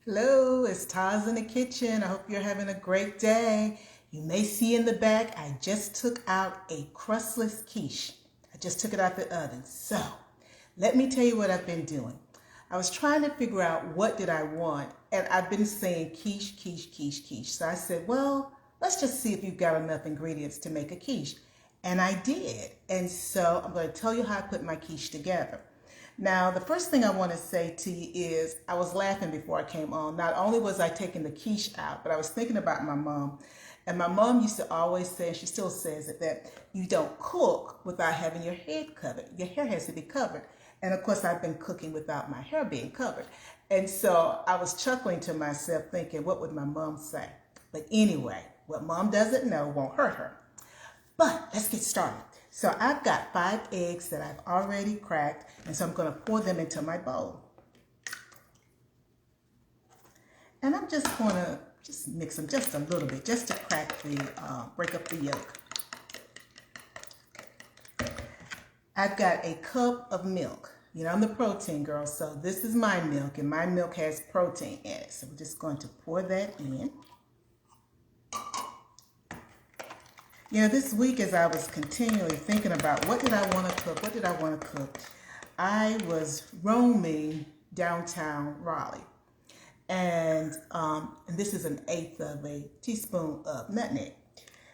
Hello, it's Taz in the kitchen. I hope you're having a great day. You may see in the back, I just took out a crustless quiche. I just took it out the oven. So, let me tell you what I've been doing. I was trying to figure out what did I want, and I've been saying quiche, quiche, quiche, quiche. So I said, well, let's just see if you've got enough ingredients to make a quiche. And I did. And so I'm going to tell you how I put my quiche together. Now, the first thing I want to say to you is I was laughing before I came on. Not only was I taking the quiche out, but I was thinking about my mom. And my mom used to always say, and she still says it, that you don't cook without having your head covered. Your hair has to be covered. And of course, I've been cooking without my hair being covered. And so I was chuckling to myself thinking, what would my mom say? But anyway, what mom doesn't know won't hurt her. But let's get started. So I've got 5 eggs that I've already cracked, and so I'm going to pour them into my bowl. And I'm just going to mix them just a little bit, just to break up the yolk. I've got a cup of milk. You know, I'm the protein girl, so this is my milk, and my milk has protein in it. So we're just going to pour that in. You know, this week as I was continually thinking about what did I want to cook, I was roaming downtown Raleigh. And this is 1/8 of a teaspoon of nutmeg.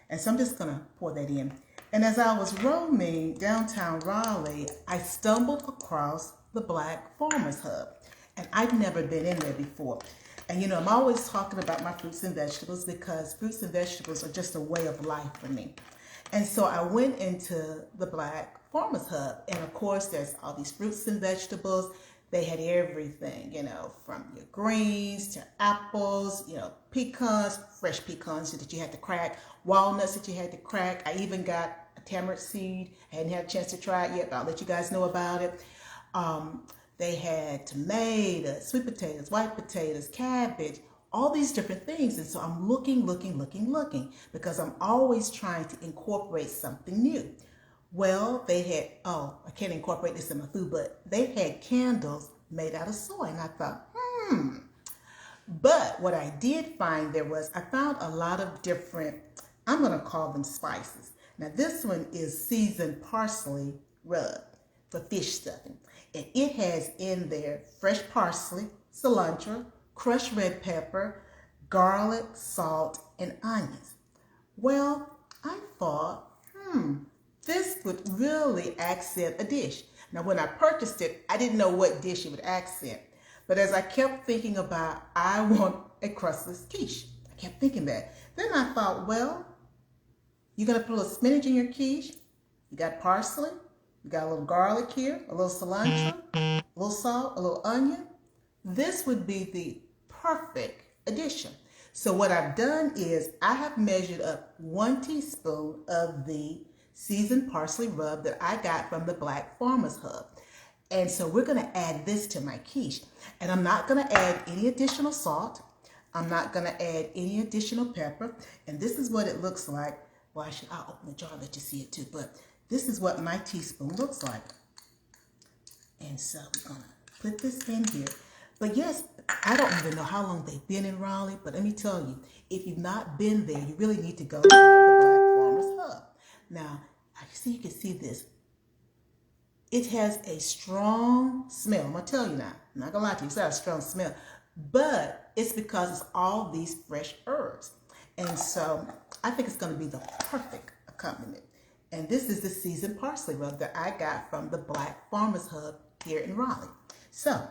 And so I'm just going to pour that in. And as I was roaming downtown Raleigh, I stumbled across the Black Farmers Hub. And I've never been in there before. And you know, I'm always talking about my fruits and vegetables because fruits and vegetables are just a way of life for me. And so I went into the Black Farmers Hub. And of course, there's all these fruits and vegetables. They had everything, you know, from your greens to apples, you know, pecans, fresh pecans that you had to crack, walnuts that you had to crack. I even got a tamarind seed. I hadn't had a chance to try it yet, but I'll let you guys know about it. They had tomatoes, sweet potatoes, white potatoes, cabbage, all these different things. And so I'm looking, because I'm always trying to incorporate something new. Well, they had, I can't incorporate this in my food, but they had candles made out of soy. And I thought, But what I did find I found a lot of different, I'm going to call them spices. Now, this one is seasoned parsley rub for fish stuffing. And it has in there fresh parsley, cilantro, crushed red pepper, garlic, salt, and onions. Well, I thought, this would really accent a dish. Now, when I purchased it, I didn't know what dish it would accent. But as I kept thinking about, I want a crustless quiche. I kept thinking that. Then I thought, well, you're going to put a little spinach in your quiche. You got parsley. You got a little garlic here, a little cilantro, a little salt, a little onion. This would be the perfect addition. So what I've done is I have measured up 1 teaspoon of the seasoned parsley rub that I got from the Black Farmers Hub. And so we're going to add this to my quiche. And I'm not going to add any additional salt. I'm not going to add any additional pepper. And this is what it looks like. Well, I'll open the jar and let you see it too. But this is what my teaspoon looks like. And so we're going to put this in here. But yes, I don't even know how long they've been in Raleigh, but let me tell you, if you've not been there, you really need to go to the Black Farmers Hub. Now, you can see this. It has a strong smell. I'm going to tell you now. I'm not going to lie to you. It's got a strong smell. But it's because it's all these fresh herbs. And so I think it's going to be the perfect accompaniment. And this is the seasoned parsley rub that I got from the Black Farmers Hub here in Raleigh. So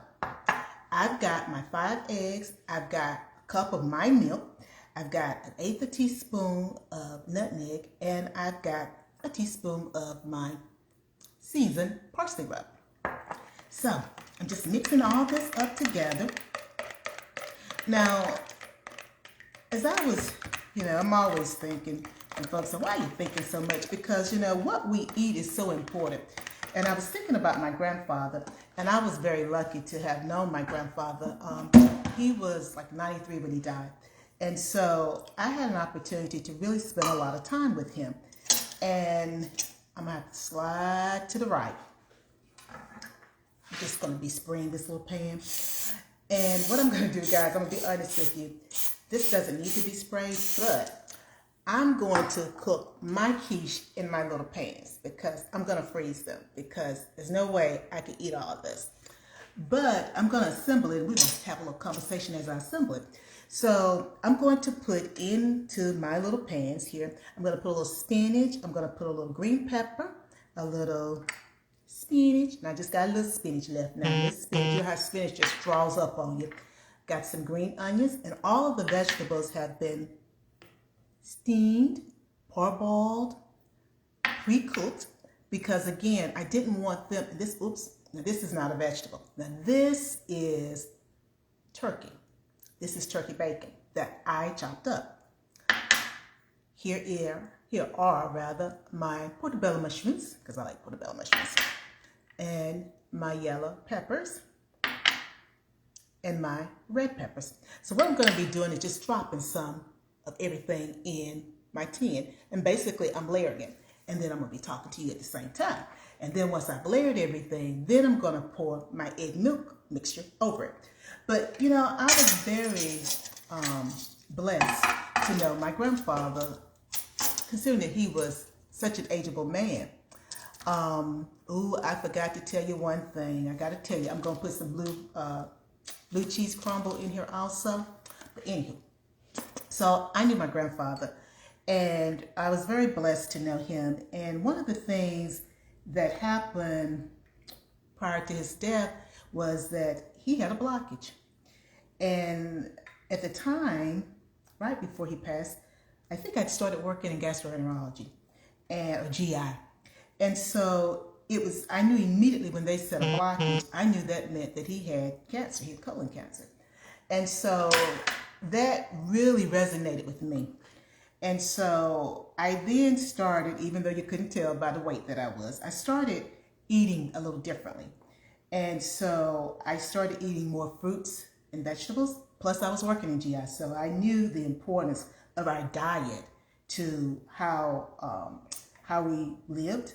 I've got my 5 eggs. I've got a cup of my milk. I've got 1/8 teaspoon of nutmeg. And I've got a teaspoon of my seasoned parsley rub. So I'm just mixing all this up together. Now, as I was, I'm always thinking, and folks say, why are you thinking so much? Because, what we eat is so important. And I was thinking about my grandfather, and I was very lucky to have known my grandfather. He was like 93 when he died. And so I had an opportunity to really spend a lot of time with him. And I'm going to have to slide to the right. I'm just going to be spraying this little pan. And what I'm going to do, guys, I'm going to be honest with you. This doesn't need to be sprayed, but I'm going to cook my quiche in my little pans because I'm going to freeze them because there's no way I can eat all of this. But I'm going to assemble it. We're going to have a little conversation as I assemble it. So I'm going to put into my little pans here, I'm going to put a little spinach. I'm going to put a little green pepper, a little spinach. Now I just got a little spinach left. Now this spinach, you know how spinach just draws up on you. Got some green onions, and all of the vegetables have been steamed, parboiled, pre-cooked, because again, I didn't want them, now this is not a vegetable. Now this is turkey. This is turkey bacon that I chopped up. Here are my portobello mushrooms, because I like portobello mushrooms, and my yellow peppers, and my red peppers. So what I'm going to be doing is just dropping some of everything in my tin, and basically I'm layering it, and then I'm going to be talking to you at the same time. And then once I've layered everything, then I'm going to pour my egg milk mixture over it. But you know, I was very blessed to know my grandfather, considering that he was such an ageable man. I forgot to tell you one thing. I got to tell you, I'm going to put some blue cheese crumble in here also. But anywho, so I knew my grandfather, and I was very blessed to know him. And one of the things that happened prior to his death was that he had a blockage. And at the time, right before he passed, I think I'd started working in gastroenterology or GI. And so I knew immediately when they said a blockage, I knew that meant that he had cancer, he had colon cancer. And so that really resonated with me. And so I then started, even though you couldn't tell by the weight that I started eating a little differently. And so I started eating more fruits and vegetables. Plus I was working in GI, so I knew the importance of our diet to how we lived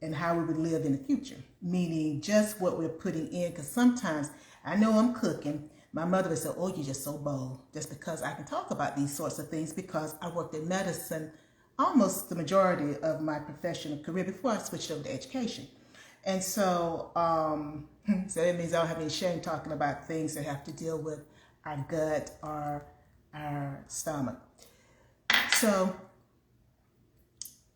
and how we would live in the future. Meaning just what we're putting in, because sometimes I know I'm cooking. My mother would say, oh, you're just so bold, just because I can talk about these sorts of things because I worked in medicine almost the majority of my professional career before I switched over to education. And so, so that means I don't have any shame talking about things that have to deal with our gut or our stomach. So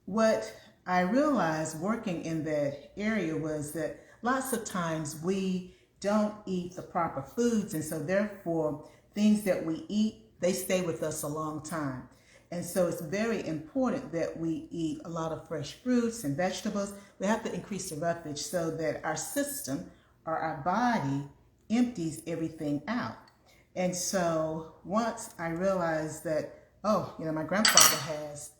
what I realized working in that area was that lots of times we don't eat the proper foods, and so therefore things that we eat, they stay with us a long time. And so it's very important that we eat a lot of fresh fruits and vegetables. We have to increase the roughage so that our system or our body empties everything out. And so once I realized that, my grandfather has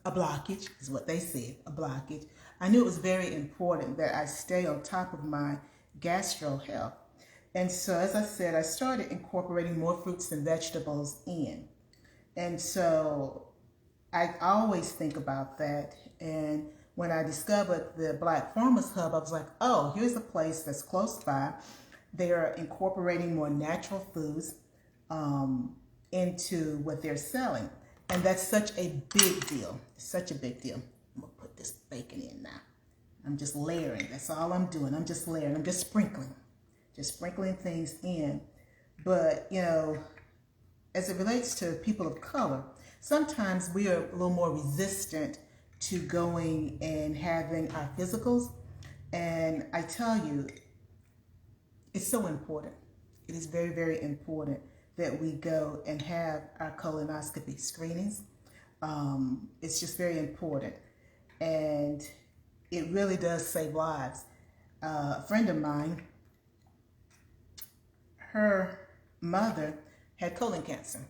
a blockage, is what they said, a blockage, I knew it was very important that I stay on top of my gastro health. And so, as I said, I started incorporating more fruits and vegetables in. And so I always think about that. And when I discovered the Black Farmers Hub, I was like, oh, here's a place that's close by. They're incorporating more natural foods into what they're selling. And that's such a big deal, such a big deal. I'm gonna put this bacon in now. I'm just layering, that's all I'm doing. I'm just layering, I'm just sprinkling things in. But, as it relates to people of color, sometimes we are a little more resistant to going and having our physicals. And I tell you, it's so important. It is very, very important that we go and have our colonoscopy screenings. It's just very important. And it really does save lives. A friend of mine, her mother had colon cancer.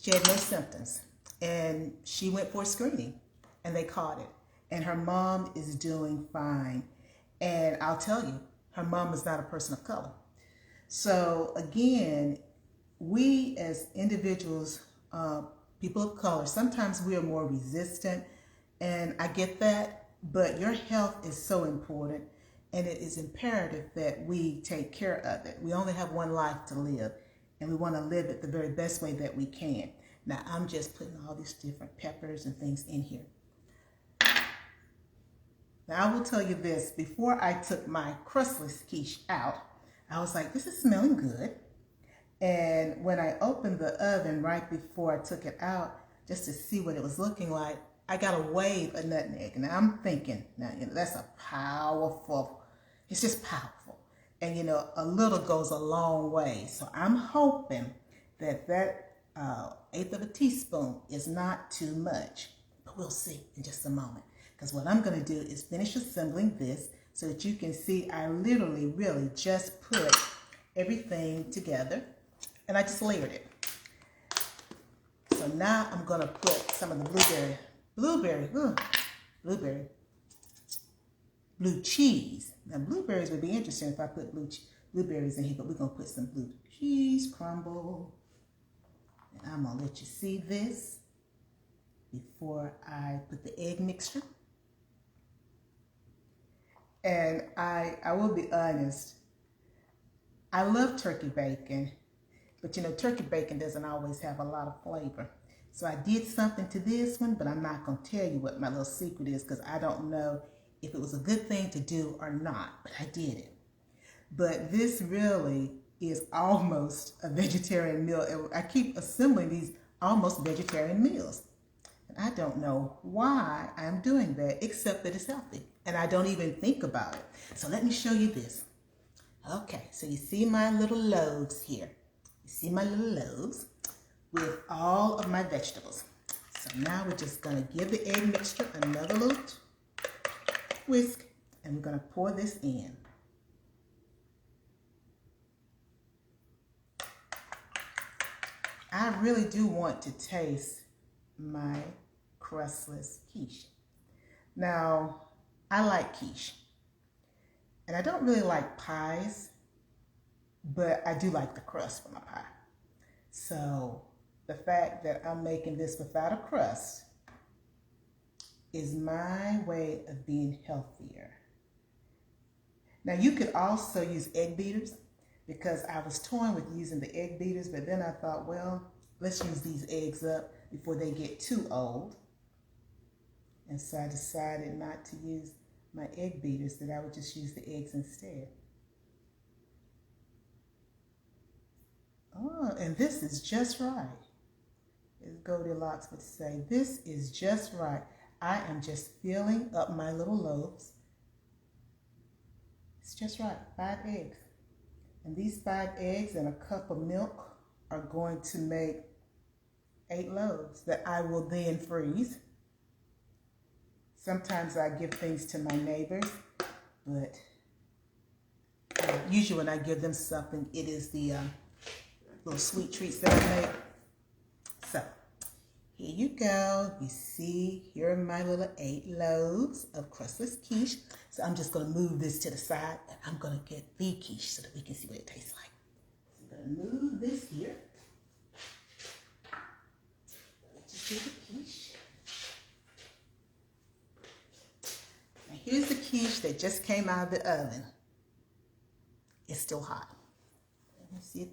She had no symptoms, and she went for a screening, and they caught it. And her mom is doing fine. And I'll tell you, her mom is not a person of color. So again, we as individuals, people of color, sometimes we are more resistant, and I get that, but your health is so important. and it is imperative that we take care of it. We only have one life to live, and we want to live it the very best way that we can. Now, I'm just putting all these different peppers and things in here. Now, I will tell you this, before I took my Crustless quiche out, I was like, this is smelling good. And when I opened the oven right before I took it out, just to see what it was looking like, I got a wave of nutmeg. Now I'm thinking, now that's a powerful, it's just powerful. And you know, a little goes a long way. So I'm hoping that that 1/8 of a teaspoon is not too much. But we'll see in just a moment. Because what I'm going to do is finish assembling this so that you can see I literally, really just put everything together. And I just layered it. So now I'm going to put some of the blue cheese. Now blueberries would be interesting if I put blueberries in here, but we're going to put some blue cheese crumble. And I'm going to let you see this before I put the egg mixture. And I will be honest, I love turkey bacon, but you know, turkey bacon doesn't always have a lot of flavor. So I did something to this one, but I'm not going to tell you what my little secret is because I don't know if it was a good thing to do or not, but I did it. But this really is almost a vegetarian meal. I keep assembling these almost vegetarian meals. And I don't know why I'm doing that, except that it's healthy. And I don't even think about it. So let me show you this. Okay, so you see my little loaves here. You see my little loaves with all of my vegetables. So now we're just going to give the egg mixture another little whisk, and we're going to pour this in. I really do want to taste my crustless quiche. Now, I like quiche, and I don't really like pies, but I do like the crust for my pie. So the fact that I'm making this without a crust is my way of being healthier. Now you could also use egg beaters, because I was toying with using the egg beaters, but then I thought, well, let's use these eggs up before they get too old. And so I decided not to use my egg beaters, that I would just use the eggs instead. Oh, and this is just right. As Goldilocks would say, this is just right. I am just filling up my little loaves. It's just right, 5 eggs. And these 5 eggs and a cup of milk are going to make 8 loaves that I will then freeze. Sometimes I give things to my neighbors, but usually when I give them something, it is the little sweet treats that I make. So here you go. You see, here are my little 8 loaves of crustless quiche. So I'm just going to move this to the side, and I'm going to get the quiche so that we can see what it tastes like. So I'm going to move this here. Let you see the quiche. Now here's the quiche that just came out of the oven. It's still hot. Let me see,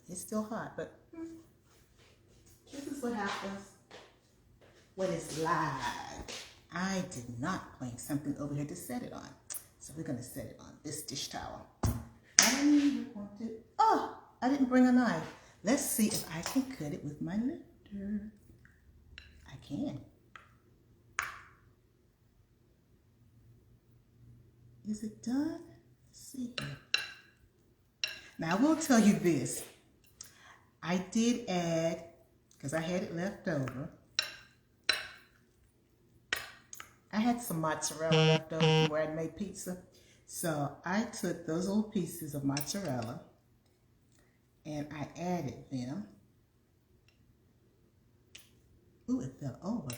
it's still hot, but this is what happens when it's live. I did not bring something over here to set it on. So we're going to set it on this dish towel. I didn't bring a knife. Let's see if I can cut it with my lifter. I can. Is it done? Let's see here. Now I will tell you this. I did add, because I had it left over, I had some mozzarella left over from where I made pizza. So I took those little pieces of mozzarella and I added them. Ooh, it fell over.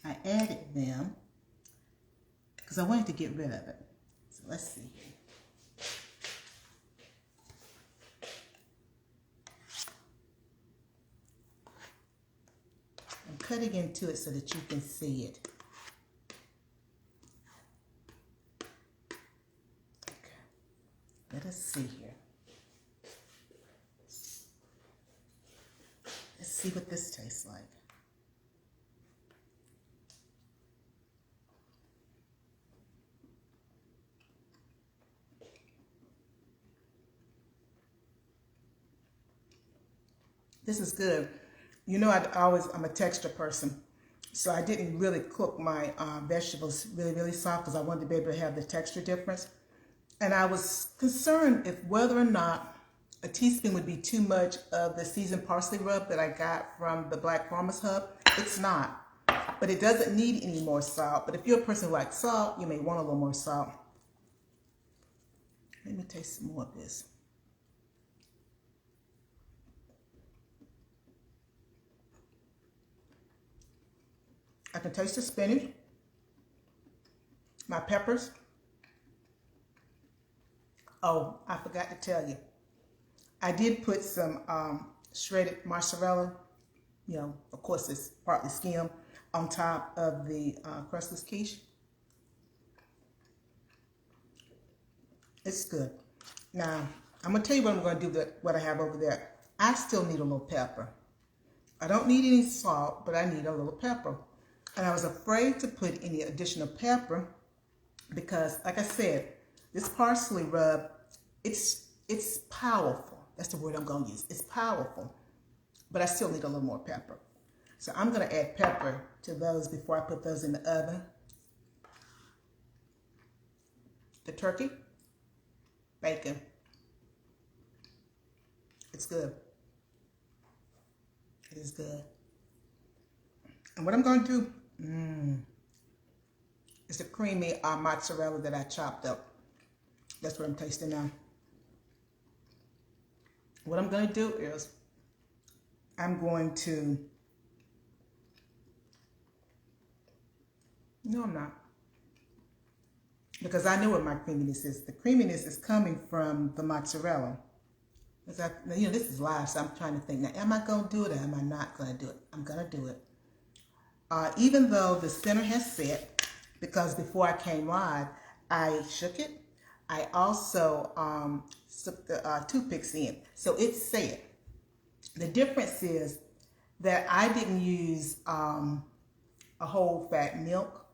I added them because I wanted to get rid of it. So let's see. I'm cutting into it so that you can see it. see what this tastes like. This is good. You know, I'm a texture person. So I didn't really cook my vegetables really soft because I wanted to be able to have the texture difference. And I was concerned if whether or not a teaspoon would be too much of the seasoned parsley rub that I got from the Black Farmer's Hub. It's not, but it doesn't need any more salt. But if you're a person who likes salt, you may want a little more salt. Let me taste some more of this. I can taste the spinach, my peppers. Oh, I forgot to tell you. I did put some shredded mozzarella, you know, of course it's partly skim, on top of the crustless quiche. It's good. Now, I'm going to tell you what I'm going to do with what I have over there. I still need a little pepper. I don't need any salt, but I need a little pepper. And I was afraid to put any additional pepper because, like I said, this parsley rub, it's powerful. That's the word I'm going to use. It's powerful, but I still need a little more pepper. So I'm going to add pepper to those before I put those in the oven. The turkey, bacon. It's good. It is good. And what I'm going to do is the creamy mozzarella that I chopped up. That's what I'm tasting now. What I'm going to do is I'm going to, no I'm not, because I know what my creaminess is. The creaminess is coming from the mozzarella. You know, this is live, so I'm trying to think now, am I going to do it or am I not going to do it? I'm going to do it. Even though the center has set, because before I came live, I shook it. I also stuck the toothpicks in, so it's set. The difference is that I didn't use a whole fat milk.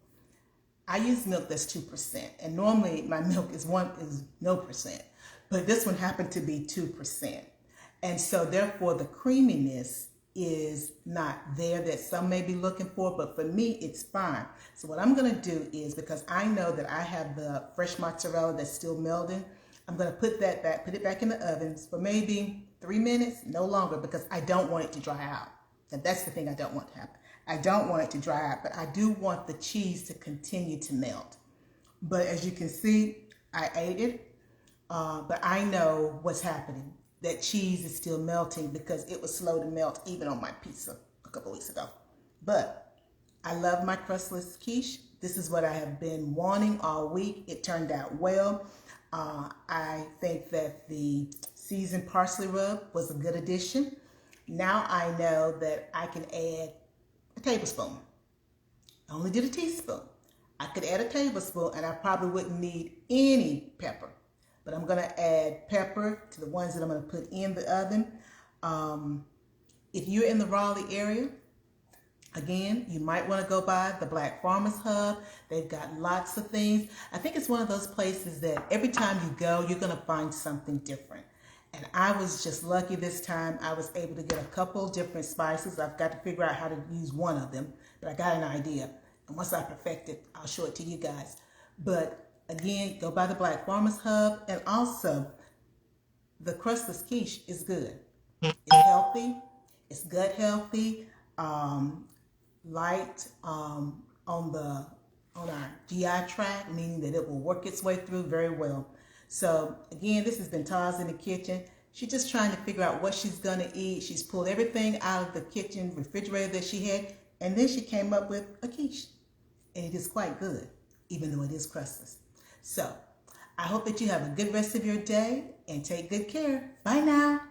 I use milk that's 2%, and normally my milk is 0%, but this one happened to be 2%, and so therefore the creaminess is not there that some may be looking for, but for me it's fine. So what I'm going to do is, because I know that I have the fresh mozzarella that's still melting, I'm going to put that back, put it back in the ovens for maybe 3 minutes, no longer, because I don't want it to dry out. And that's the thing I don't want to happen. I don't want it to dry out, but I do want the cheese to continue to melt. But as you can see, I ate it, but I know what's happening. That cheese is still melting because it was slow to melt even on my pizza a couple weeks ago. But I love my crustless quiche. This is what I have been wanting all week. It turned out well. I think that the seasoned parsley rub was a good addition. Now I know that I can add a tablespoon. I only did a teaspoon. I could add a tablespoon and I probably wouldn't need any pepper. But I'm going to add pepper to the ones that I'm going to put in the oven. If you're in the Raleigh area, again, you might want to go by the Black Farmer's Hub. They've got lots of things. I think it's one of those places that every time you go, you're going to find something different. And I was just lucky this time. I was able to get a couple different spices. I've got to figure out how to use one of them, but I got an idea. And once I perfect it, I'll show it to you guys. But again, go by the Black Farmer's Hub, and also the crustless quiche is good. It's healthy, it's gut healthy, light on our GI tract, meaning that it will work its way through very well. So again, this has been TAS in the kitchen. She's just trying to figure out what she's gonna eat. She's pulled everything out of the kitchen refrigerator that she had, and then she came up with a quiche, and it is quite good, even though it is crustless. So, I hope that you have a good rest of your day and take good care. Bye now.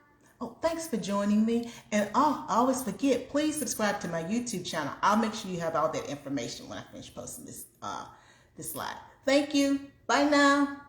Oh, thanks for joining me. And I always forget, please subscribe to my YouTube channel. I'll make sure you have all that information when I finish posting this live. Thank you. Bye now.